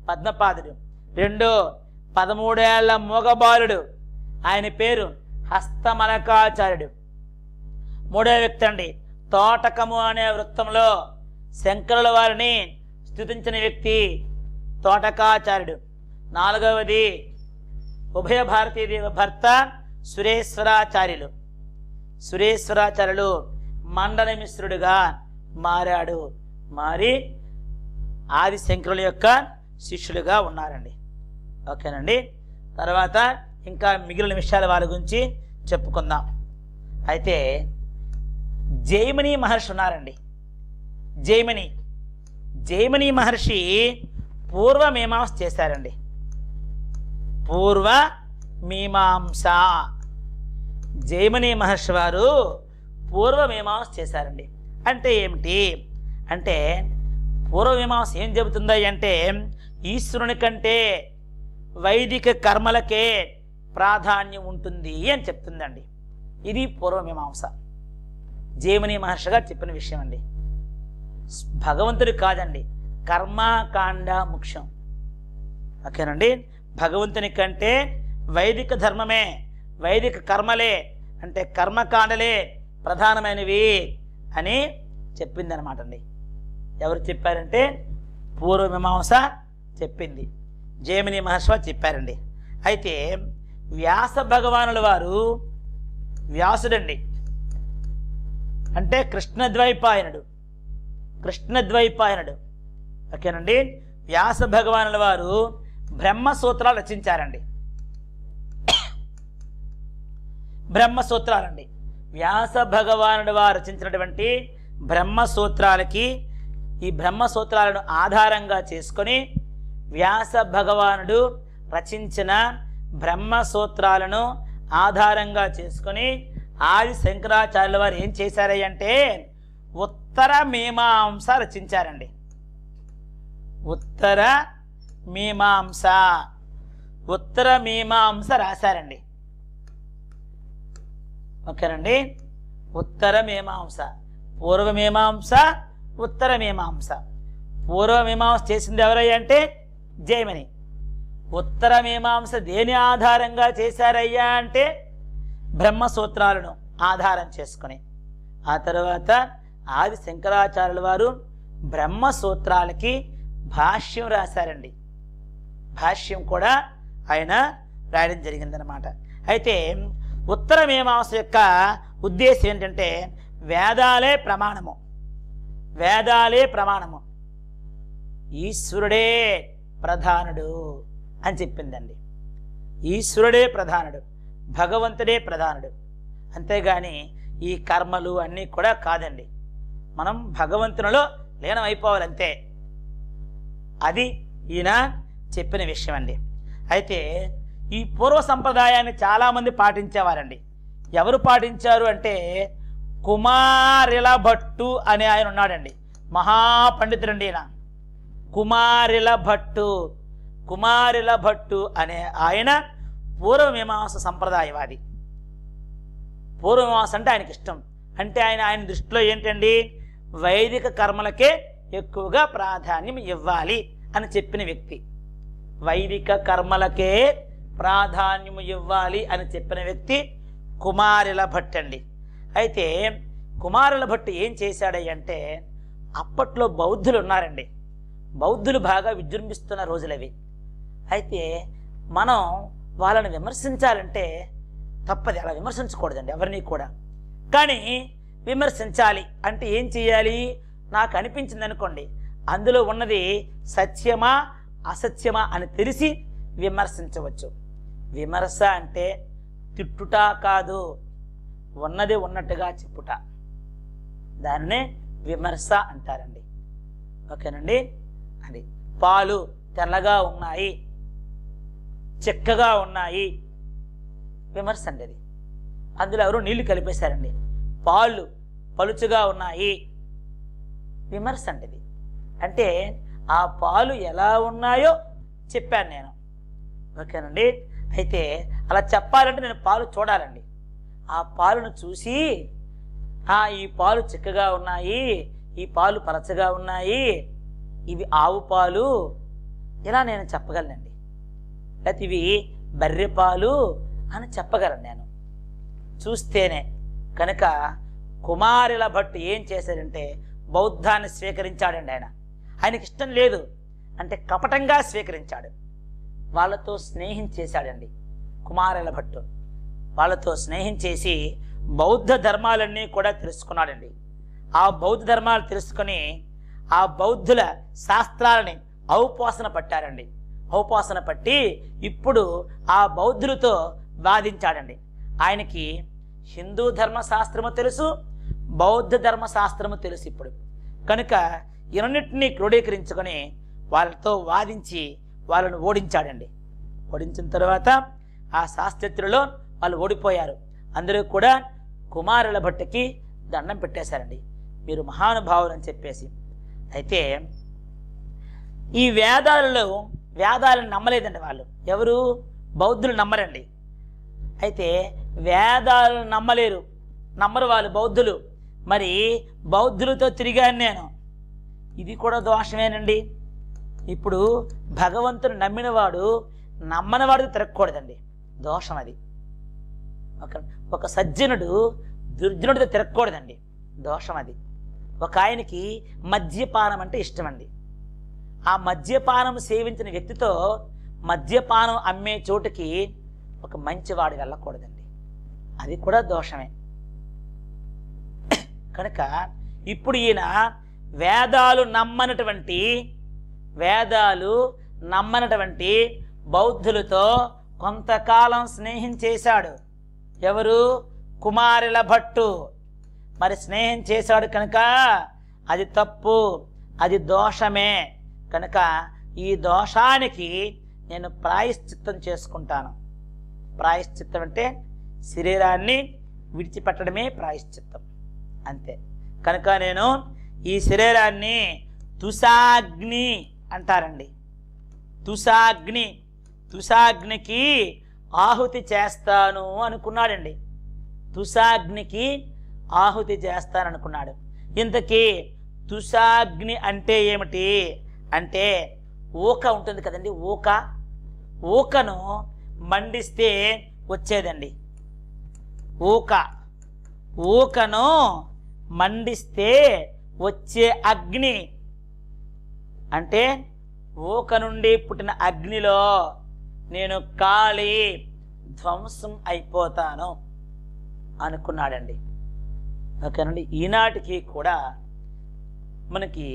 పద్మపాదుడు. 2 13 ఏళ్ల మూగబాలుడు, ఆయన పేరు హస్తమలకాచార్యుడు. 3వ వ్యక్తి అండి తోటకము అనే వృత్తంలో శంకరుల వారిని స్తుతించిన వ్యక్తి తోటకాచార్యుడు. 4వది ఉభయ భారతీయ దేవ భర్త సురేశ్వరాచార్యులు. సురేశ్వరాచార్యులు మండన మిశ్రుడుగా మారాడు. మారి ఆది శంకరుల యొక్క శిష్యులుగా ఉన్నారండి. ఓకేనండి. తర్వాత ఇంకా మిగిలిన విషయాల వారి గురించి చెప్పుకుందాం. అయితే జైమిని మహర్షి ఉన్నారండి. జైమిని మహర్షి పూర్వమీమాంస చేశారండి. పూర్వమీమాంస జైమిని మహర్షి వారు పూర్వమీమాంస చేశారండి. అంటే ఏమిటి అంటే పూర్వమీమాంస ఏం చెబుతుందా అంటే ఈశ్వరుని కంటే వైదిక కర్మలకే ప్రాధాన్యం ఉంటుంది అని చెప్తుందండి. ఇది పూర్వమీమాంస జైమిని మహర్షి గారు చెప్పిన విషయం అండి. భగవంతుడు కాదండి, కర్మకాండ ముఖ్యం. ఓకేనండి. భగవంతుని కంటే వైదిక ధర్మమే, వైదిక కర్మలే అంటే కర్మకాండలే ప్రధానమైనవి అని చెప్పిందనమాట అండి. ఎవరు చెప్పారంటే పూర్వమీమాంస చెప్పింది, జైమిని మహర్షి చెప్పారండి. అయితే వ్యాస భగవానుల వారు, వ్యాసుడండి అంటే కృష్ణద్వైపాయనుడు. ఓకేనండి. వ్యాస భగవానుల వారు బ్రహ్మసూత్రాలు రచించారండి. బ్రహ్మసూత్రాలండి వ్యాస భగవానుడు వారు రచించినటువంటి బ్రహ్మసూత్రాలకి, ఈ బ్రహ్మసూత్రాలను ఆధారంగా చేసుకొని వ్యాస భగవానుడు రచించిన బ్రహ్మసూత్రాలను ఆధారంగా చేసుకొని ఆది శంకరాచార్యుల వారు ఏం చేశారంటే ఉత్తర మీమాంస రచించారండి. ఉత్తర మీమాంస రాశారండి. ఓకేనండి. ఉత్తర మీమాంస, పూర్వమీమాంస, ఉత్తర మీమాంస. పూర్వమీమాంస చేసింది ఎవరయ్యా అంటే జైమిని. ఉత్తర మీమాంస దేని ఆధారంగా చేశారయ్యా అంటే బ్రహ్మసూత్రాలను ఆధారం చేసుకుని. ఆ తర్వాత ఆది శంకరాచార్యుల వారు బ్రహ్మసూత్రాలకి భాష్యం రాశారండి. భాష్యం కూడా ఆయన రాయడం జరిగిందనమాట. అయితే ఉత్తర మీమాంస యొక్క ఉద్దేశం ఏంటంటే వేదాలే ప్రమాణము, ఈశ్వరుడే ప్రధానుడు అని చెప్పిందండి. ఈశ్వరుడే ప్రధానుడు, భగవంతుడే ప్రధానుడు. అంతేగాని ఈ కర్మలు అన్నీ కూడా కాదండి. మనం భగవంతునిలో లీనమైపోవాలంతే. అది ఈయన చెప్పిన విషయం అండి. అయితే ఈ పూర్వ సంప్రదాయాన్ని చాలామంది పాటించేవారండి. ఎవరు పాటించారు అంటే కుమారిల భట్టు అనే ఆయన ఉన్నాడండి. మహాపండితుడండి ఈయన. కుమారిల భట్టు అనే ఆయన పూర్వమీమాంస సంప్రదాయవాది. పూర్వమీమాంస అంటే ఆయనకి ఇష్టం. అంటే ఆయన దృష్టిలో ఏంటండి, వైదిక కర్మలకే ఎక్కువగా ప్రాధాన్యం ఇవ్వాలి అని చెప్పిన వ్యక్తి. వైదిక కర్మలకే ప్రాధాన్యం ఇవ్వాలి అని చెప్పిన వ్యక్తి కుమారుల భట్టు అండి. అయితే కుమారుల భట్టు ఏం చేశాడంటే, అప్పట్లో బౌద్ధులు ఉన్నారండి, బౌద్ధులు బాగా విజృంభిస్తున్న రోజులవి. అయితే మనం వాళ్ళని విమర్శించాలంటే తప్పది, అలా విమర్శించకూడదండి ఎవరిని కూడా. కానీ విమర్శించాలి అంటే ఏం చేయాలి, నాకు అనిపించింది అనుకోండి, అందులో ఉన్నది సత్యమా అసత్యమా అని తెలిసి విమర్శించవచ్చు. విమర్శ అంటే తిట్టుట కాదు, ఉన్నది ఉన్నట్టుగా చెప్పుట, దానినే విమర్శ అంటారండి. ఓకేనండి. అది పాలు తెల్లగా ఉన్నాయి, చిక్కగా ఉన్నాయి, విమర్శ అండి అది. అందులో ఎవరు నీళ్లు కలిపేశారండి. పాలు పలుచుగా ఉన్నాయి, విమర్శ అండి. అంటే ఆ పాలు ఎలా ఉన్నాయో చెప్పాను నేను. ఓకేనండి. అయితే అలా చెప్పాలంటే నేను పాలు చూడాలండి. ఆ పాలను చూసి ఈ పాలు చిక్కగా ఉన్నాయి, ఈ పాలు పలచగా ఉన్నాయి, ఇవి ఆవు పాలు, ఇలా నేను చెప్పగలనండి. లేకపోతే ఇవి బర్రె పాలు అని చెప్పగలను నేను చూస్తేనే. కనుక కుమారుల భట్టు ఏం చేశాడంటే బౌద్ధాన్ని స్వీకరించాడండి. ఆయనకి ఇష్టం లేదు అంటే కపటంగా స్వీకరించాడు. వాళ్ళతో స్నేహం చేశాడండి కుమారుల భట్టు. వాళ్ళతో స్నేహం చేసి బౌద్ధ ధర్మాలన్నీ కూడా తెలుసుకున్నాడండి. ఆ బౌద్ధ ధర్మాలు తెలుసుకొని ఆ బౌద్ధుల శాస్త్రాలని ఔపాసన పట్టారండి. ఔపాసన పట్టి ఇప్పుడు ఆ బౌద్ధులతో వాదించాడండి. ఆయనకి హిందూ ధర్మశాస్త్రము తెలుసు, బౌద్ధ ధర్మశాస్త్రము తెలుసు ఇప్పుడు. కనుక ఇవన్నిటినీ క్రోడీకరించుకొని వాళ్ళతో వాదించి వాళ్ళను ఓడించాడండి. ఓడించిన తర్వాత ఆ శాస్త్రజ్ఞులలో వాళ్ళు ఓడిపోయారు. అందరూ కూడా కుమారుల భట్టుకి దండం పెట్టేశారండి, మీరు మహానుభావులు అని చెప్పేసి. అయితే ఈ వేదాలను నమ్మలేదండి వాళ్ళు. ఎవరు? బౌద్ధులు నమ్మరండి. అయితే వేదాలను నమ్మరు వాళ్ళు బౌద్ధులు. మరి బౌద్ధులతో తిరిగాను నేను, ఇది కూడా దోషమేనండి. ఇప్పుడు భగవంతుని నమ్మినవాడు నమ్మనివాడితో తిరగకూడదండి, దోషం అది. ఒక సజ్జనుడు దుర్జనుడితో తిరగకూడదండి, దోషం అది. ఒక ఆయనకి మద్యపానం అంటే ఇష్టమండి. ఆ మద్యపానం సేవించిన వ్యక్తితో మద్యపానం అమ్మే చోటుకి ఒక మంచివాడు వెళ్ళకూడదండి, అది కూడా దోషమే. కనుక ఇప్పుడు ఈయన వేదాలు నమ్మనటువంటి బౌద్ధులతో కొంతకాలం స్నేహం చేశాడు. ఎవరు? కుమారుల భట్టు. మరి స్నేహం చేశాడు కనుక అది తప్పు, అది దోషమే. కనుక ఈ దోషానికి నేను ప్రాయశ్చిత్తం చేసుకుంటాను. ప్రాయశ్చిత్తం అంటే శరీరాన్ని విడిచిపెట్టడమే ప్రాయశ్చిత్తం, అంతే. కనుక నేను ఈ శరీరాన్ని తుషాగ్ని అంటారండి. తుషాగ్నికి ఆహుతి చేస్తాను అనుకున్నాడండి. తుషాగ్నికి ఆహుతి చేస్తాననుకున్నాడు. ఇంతకీ తుషాగ్ని అంటే ఏమిటి అంటే, ఊక ఉంటుంది కదండి, ఊకను మండిస్తే వచ్చేదండి. ఊకను మండిస్తే వచ్చే అగ్ని అంటే ఊక నుండి పుట్టిన అగ్నిలో నేను కాలి ధ్వంసం అయిపోతాను అనుకున్నాడండి. ఓకేనండి. ఈనాటికి కూడా మనకి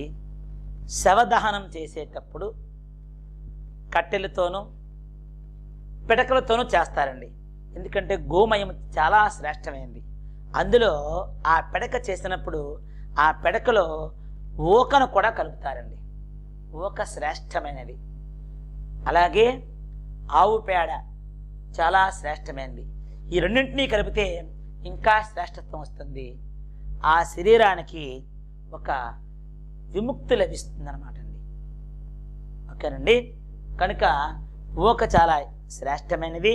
శవదహనం చేసేటప్పుడు కట్టెలతోనూ పిడకలతోనూ చేస్తారండి. ఎందుకంటే గోమయం చాలా శ్రేష్టమైనది. అందులో ఆ పిడక చేసినప్పుడు ఆ పిడకలో ఊకను కూడా కలుపుతారండి. ఊక శ్రేష్టమైనది. అలాగే ఆవు పేడ చాలా శ్రేష్టమైనది. ఈ రెండింటినీ కలిపితే ఇంకా శ్రేష్టత్వం వస్తుంది. ఆ శరీరానికి ఒక విముక్తి లభిస్తుంది అన్నమాట అండి. ఓకేనండి. కనుక ఊక చాలా శ్రేష్టమైనది.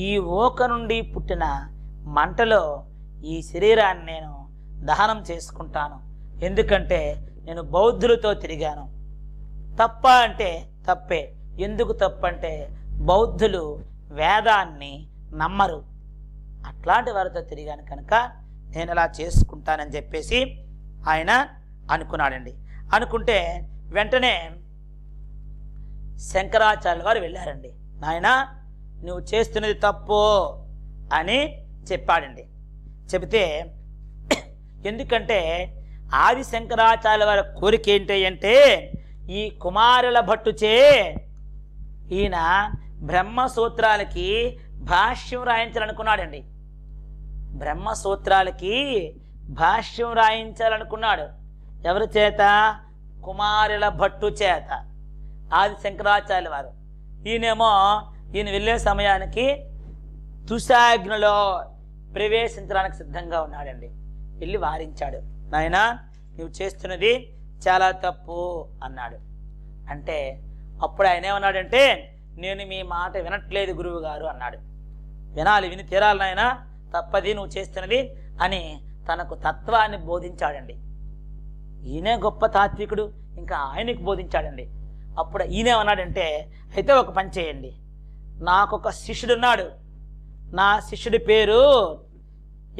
ఈ ఊక నుండి పుట్టిన మంటలో ఈ శరీరాన్ని నేను దహనం చేసుకుంటాను, ఎందుకంటే నేను బౌద్ధులతో తిరిగాను. తప్ప అంటే తప్పే. ఎందుకు తప్పంటే బౌద్ధులు వేదాన్ని నమ్మరు, అట్లాంటి వారితో తిరిగాను కనుక నేను ఇలా చేసుకుంటానని చెప్పేసి ఆయన అనుకున్నాడండి. అనుకుంటే వెంటనే శంకరాచార్యుల వారు వెళ్ళారండి. నాయన నువ్వు చేస్తున్నది తప్పు అని చెప్పాడండి. చెబితే ఎందుకంటే ఆది శంకరాచార్యుల వారి కోరిక ఏంటి అంటే ఈ కుమారుల భట్టుచే ఈయన బ్రహ్మసూత్రాలకి భాష్యం రాయించాలనుకున్నాడండి. బ్రహ్మసూత్రాలకి భాష్యం రాయించాలనుకున్నాడు. ఎవరి చేత? కుమారుల భట్టు చేత, ఆది శంకరాచార్యుల వారు. ఈయన వెళ్ళే సమయానికి తుషాగ్నిలో ప్రవేశించడానికి సిద్ధంగా ఉన్నాడండి. వెళ్ళి వారించాడు, నాయనా నువ్వు చేస్తున్నది చాలా తప్పు అన్నాడు. అంటే అప్పుడు ఆయన ఏమన్నాడంటే నేను మీ మాట వినట్లేదు గురువు గారు అన్నాడు. వినాలి, విని తీరాలి నాయన, తప్పది నువ్వు చేస్తున్నది అని తనకు తత్వాన్ని బోధించాడండి. ఈయనే గొప్ప తాత్వికుడు, ఇంకా ఆయనకు బోధించాడండి. అప్పుడు ఈయనేమన్నాడంటే అయితే ఒక పని చేయండి, నాకొక శిష్యుడున్నాడు, నా శిష్యుడి పేరు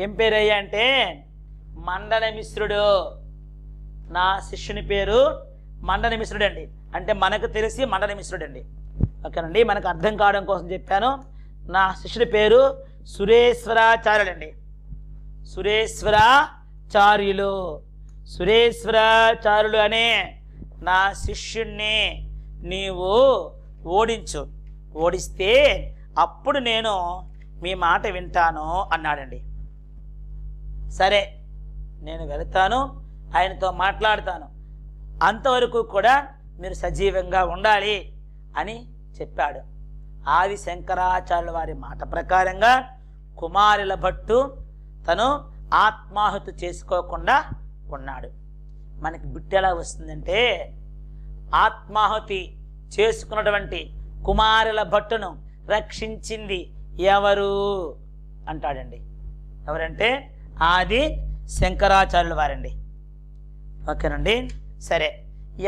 ఏం పేరయ్యా అంటే మండనమిశ్రుడు. నా శిష్యుని పేరు మండనమిశ్రుడు అండి. అంటే మనకు తెలిసి మండనమిశ్రుడు అండి. ఓకేనండి, మనకు అర్థం కావడం కోసం చెప్పాను. నా శిష్యుడి పేరు సురేశ్వరాచార్యులండి. సురేశ్వరాచార్యులు. సురేశ్వరాచార్యులు అనే నా శిష్యుణ్ణి నీవు ఓడించు, ఓడిస్తే అప్పుడు నేను మీ మాట వింటాను అన్నాడండి. సరే నేను వెళతాను, ఆయనతో మాట్లాడతాను, అంతవరకు కూడా మీరు సజీవంగా ఉండాలి అని చెప్పాడు. ఆది శంకరాచార్యుల వారి మాట ప్రకారంగా కుమారుల భట్టు తను ఆత్మాహుతి చేసుకోకుండా ఉన్నాడు. మనకి బిట్టు ఎలా వస్తుందంటే ఆత్మాహుతి చేసుకున్నటువంటి కుమారుల భట్టును రక్షించింది ఎవరు అంటాడండి. ఎవరంటే ఆది శంకరాచార్యుల వారండి. ఓకేనండి. సరే,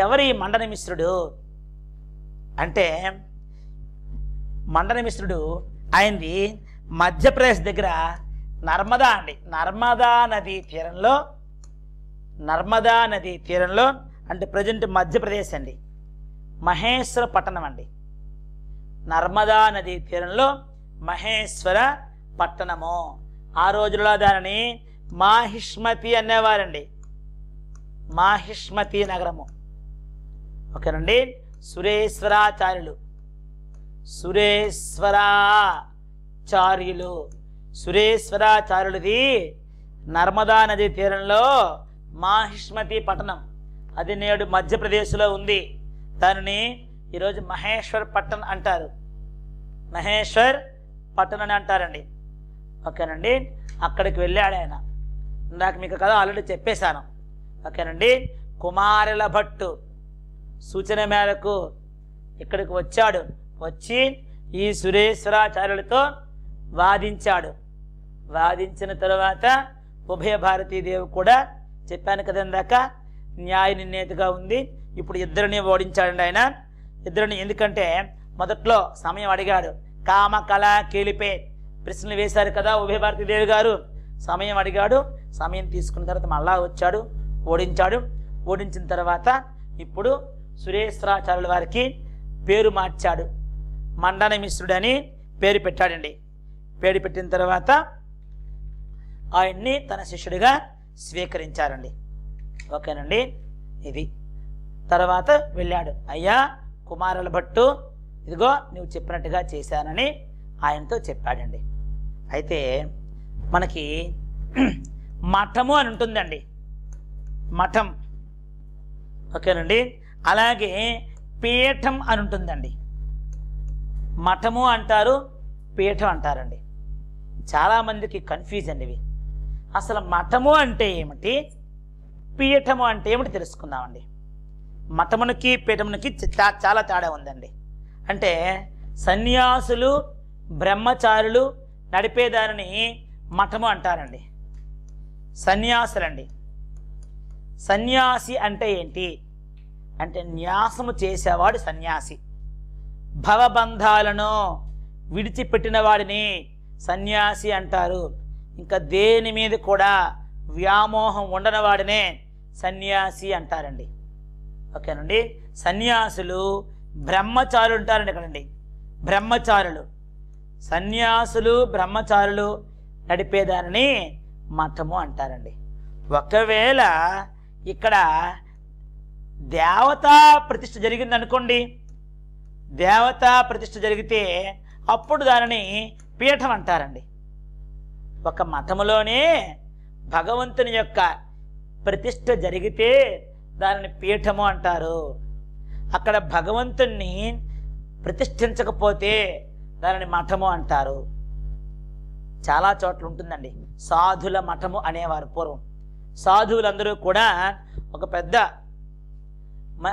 ఎవరి మండనమిశ్రుడు అంటే మండనమిశ్రుడు ఆయనది మధ్యప్రదేశ్ దగ్గర నర్మదా అండి. నర్మదా నదీ తీరంలో అంటే ప్రజెంట్ మధ్యప్రదేశ్ అండి, మహేశ్వర పట్టణం అండి. నర్మదా నదీ తీరంలో మహేశ్వర పట్టణము. ఆ రోజుల్లో దానిని మాహిష్మతి అనేవారండి, మాహిష్మతి నగరము. ఓకేనండి. సురేశ్వరాచార్యులది నర్మదా నదీ తీరంలో మాహిష్మతి పట్టణం. అది నేడు మధ్యప్రదేశ్లో ఉంది. దానిని ఈరోజు మహేశ్వర్ పట్టణం అంటారు. మహేశ్వర్ పట్టణం అని అంటారండి. ఓకేనండి. అక్కడికి వెళ్ళాడు ఆయన. ఇందాక మీకు కదా ఆల్రెడీ చెప్పేశాను. ఓకేనండి. కుమారుల భట్టు సూచన మేరకు ఇక్కడికి వచ్చాడు. వచ్చి ఈ సురేశ్వరాచార్యులతో వాదించాడు. వాదించిన తరువాత ఉభయ భారతీదేవి కూడా చెప్పాను కదా ఇందాక న్యాయ నిర్ణేతగా ఉంది. ఇప్పుడు ఇద్దరిని ఓడించాడండి ఆయన. ఇద్దరిని ఎందుకంటే మొదట్లో సమయం అడిగాడు. కామ కళ కేలిపే ప్రశ్నలు వేశారు కదా ఉభయ భారతీదేవి గారు. సమయం అడిగాడు. సమయం తీసుకున్న తర్వాత మళ్ళా వచ్చాడు, ఓడించాడు. ఓడించిన తర్వాత ఇప్పుడు సురేశ్వరాచార్యుల వారికి పేరు మార్చాడు. మండనమిశ్రుడని పేరు పెట్టాడండి. పేరు పెట్టిన తర్వాత ఆయన్ని తన శిష్యుడిగా స్వీకరించారండి. ఓకేనండి. ఇది తర్వాత వెళ్ళాడు. అయ్యా కుమారుల భట్టు, ఇదిగో నువ్వు చెప్పినట్టుగా చేశానని ఆయనతో చెప్పాడండి. అయితే మనకి మఠము అని ఉంటుందండి, మఠం. ఓకేనండి. అలాగే పీఠం అని ఉంటుందండి. మఠము అంటారు, పీఠం అంటారండి. చాలామందికి కన్ఫ్యూజ్ అండి ఇవి. అసలు మఠము అంటే ఏమిటి, పీఠము అంటే ఏమిటి తెలుసుకుందామండి. మఠమునికి పీఠమునికి చాలా తేడా ఉందండి. అంటే సన్యాసులు బ్రహ్మచారులు నడిపేదానిని మఠము అంటారండి. సన్యాసులండి. సన్యాసి అంటే ఏంటి అంటే న్యాసము చేసేవాడు సన్యాసి. భవబంధాలను విడిచిపెట్టిన వాడిని సన్యాసి అంటారు. ఇంకా దేని మీద కూడా వ్యామోహం ఉండని వాడినే సన్యాసి అంటారండి. ఓకేనండి. సన్యాసులు బ్రహ్మచారులు ఉంటారండి ఇక్కడండి. బ్రహ్మచారులు, సన్యాసులు బ్రహ్మచారులు నడిపేదానిని మఠము అంటారండి. ఒకవేళ ఇక్కడ దేవతా ప్రతిష్ఠ జరిగిందనుకోండి, దేవతా ప్రతిష్ఠ జరిగితే అప్పుడు దానిని పీఠం అంటారండి. ఒక మఠములోనే భగవంతుని యొక్క ప్రతిష్ఠ జరిగితే దానిని పీఠము అంటారు. అక్కడ భగవంతుణ్ణి ప్రతిష్ఠించకపోతే దానిని మఠము అంటారు. చాలా చోట్ల ఉంటుందండి సాధుల మఠము అనేవారు. పూర్వం సాధువులందరూ కూడా ఒక పెద్ద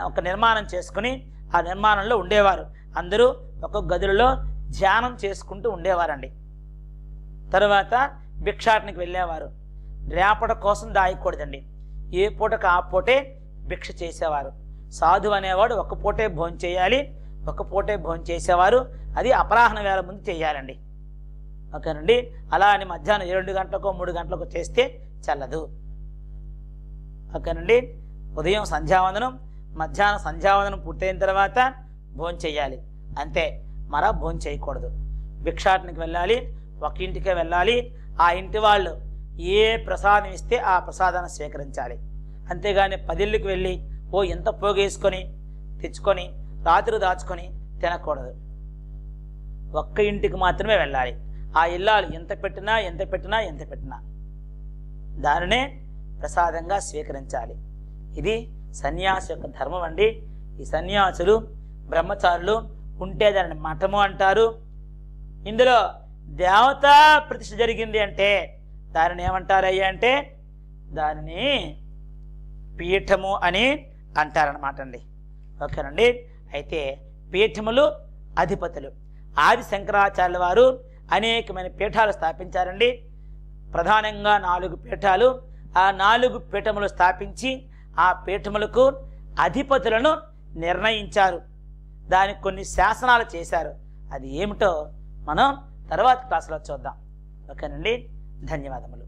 ఒక నిర్మాణం చేసుకుని ఆ నిర్మాణంలో ఉండేవారు. అందరూ ఒక గదులలో ధ్యానం చేసుకుంటూ ఉండేవారండి. తర్వాత భిక్షాటనకి వెళ్ళేవారు. రేపటి కోసం దాయకూడదండి, ఏ పూటకు ఆ పూటే భిక్ష చేసేవారు. సాధువు అనేవాడు ఒక పూటే భోజనం చేయాలి, ఒక పూటే భోజనం చేసేవారు. అది అపరాహ్న వేళ ముందు చేయాలండి. ఓకేనండి. అలా అని మధ్యాహ్నం 2 గంటలకో 3 గంటలకో చేస్తే చల్లదు. ఓకేనండి. ఉదయం సంధ్యావందనం, మధ్యాహ్నం సంధ్యావందనం పూర్తయిన తర్వాత భోజనం చేయాలి, అంతే. మరో భోజనం చేయకూడదు. భిక్షాటనకి వెళ్ళాలి, ఒక ఇంటికే వెళ్ళాలి. ఆ ఇంటి వాళ్ళు ఏ ప్రసాదం ఇస్తే ఆ ప్రసాదాన్ని స్వీకరించాలి. అంతేగాని 10 ఇళ్ళకి వెళ్ళి ఎంత పోగేసుకొని తెచ్చుకొని రాత్రి దాచుకొని తినకూడదు. ఒక్క ఇంటికి మాత్రమే వెళ్ళాలి. ఆ ఇల్లాలు ఎంత పెట్టినా దానినే ప్రసాదంగా స్వీకరించాలి. ఇది సన్యాసి యొక్క ధర్మం అండి. ఈ సన్యాసులు బ్రహ్మచారులు ఉంటే దానిని మఠము అంటారు. ఇందులో దేవతా ప్రతిష్ఠ జరిగింది అంటే దానిని ఏమంటారయ్యా అంటే దానిని పీఠము అని అంటారనమాట అండి. ఓకేనండి. అయితే పీఠములు అధిపతులు ఆది శంకరాచార్యుల వారు అనేకమైన పీఠాలు స్థాపించారండి. ప్రధానంగా 4 పీఠాలు. ఆ 4 పీఠములు స్థాపించి ఆ పీఠములకు అధిపతులను నిర్ణయించారు. దానికి కొన్ని శాసనాలు చేశారు. అది ఏమిటో మనం తర్వాత క్లాసులో చూద్దాం. ఓకేనండి. ధన్యవాదములు.